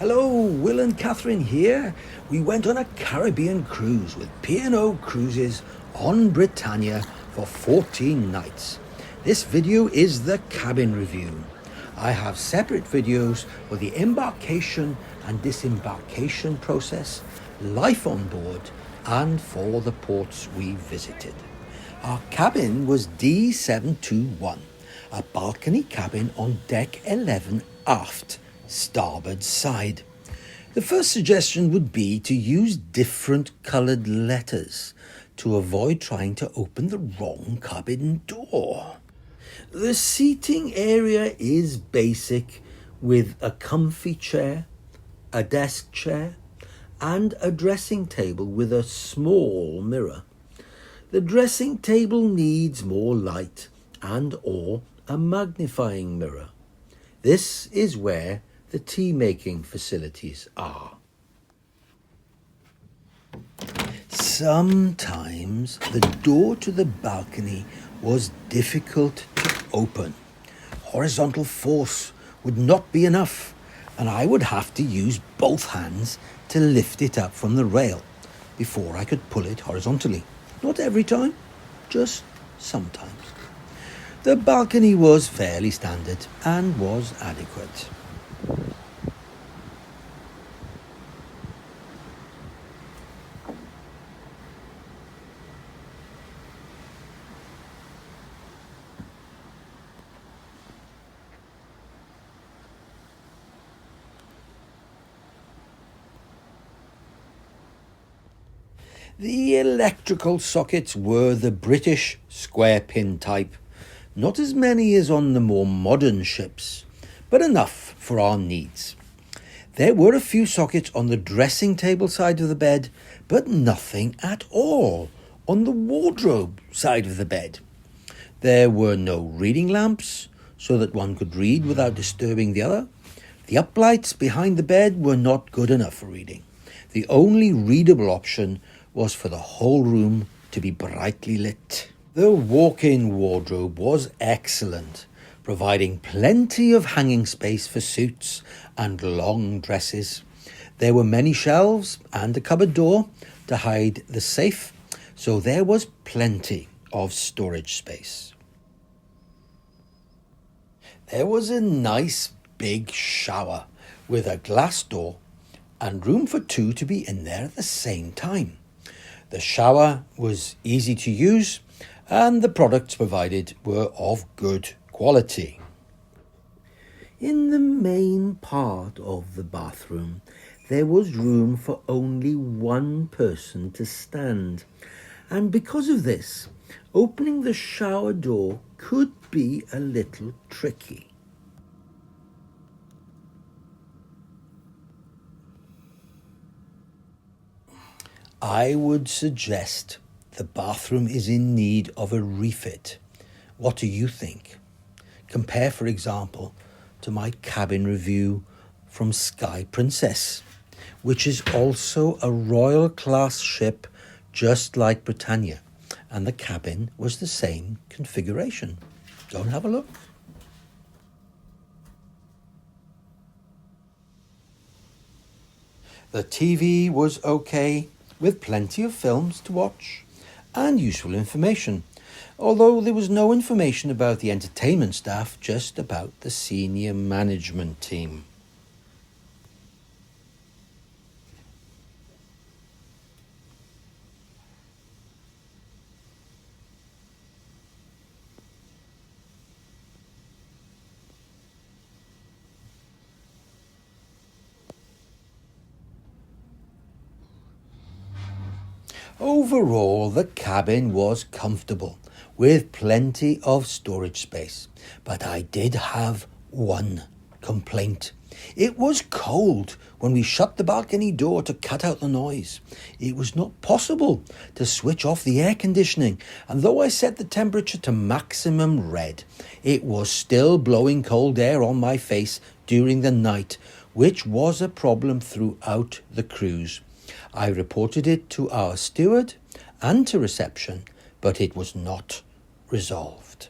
Hello, Will and Catherine here. We went on a Caribbean cruise with O Cruises on Britannia for 14 nights. This video is the cabin review. I have separate videos for the embarkation and disembarkation process, life on board, and for the ports we visited. Our cabin was D721, a balcony cabin on deck 11 aft, starboard side. The first suggestion would be to use different coloured letters to avoid trying to open the wrong cabin door. The seating area is basic, with a comfy chair, a desk chair, and a dressing table with a small mirror. The dressing table needs more light and/or a magnifying mirror. This is where the tea making facilities are. Sometimes the door to the balcony was difficult to open. Horizontal force would not be enough, and I would have to use both hands to lift it up from the rail before I could pull it horizontally. Not every time, just sometimes. The balcony was fairly standard and was adequate. The electrical sockets were the British square pin type, not as many as on the more modern ships, but enough for our needs. There were a few sockets on the dressing table side of the bed, but nothing at all on the wardrobe side of the bed. There were no reading lamps, so that one could read without disturbing the other. The uplights behind the bed were not good enough for reading. The only readable option was for the whole room to be brightly lit. The walk-in wardrobe was excellent, providing plenty of hanging space for suits and long dresses. There were many shelves and a cupboard door to hide the safe, so there was plenty of storage space. There was a nice big shower with a glass door and room for two to be in there at the same time. The shower was easy to use, and the products provided were of good quality. In the main part of the bathroom, there was room for only one person to stand, and because of this, opening the shower door could be a little tricky. I would suggest the bathroom is in need of a refit. What do you think? Compare, for example, to my cabin review from Sky Princess, which is also a royal class ship just like Britannia, and the cabin was the same configuration. Go and have a look. The TV was okay, with plenty of films to watch and useful information, although there was no information about the entertainment staff, just about the senior management team. Overall, the cabin was comfortable, with plenty of storage space. But I did have one complaint. It was cold when we shut the balcony door to cut out the noise. It was not possible to switch off the air conditioning, and though I set the temperature to maximum red, it was still blowing cold air on my face during the night, which was a problem throughout the cruise. I reported it to our steward and to reception, but it was not resolved.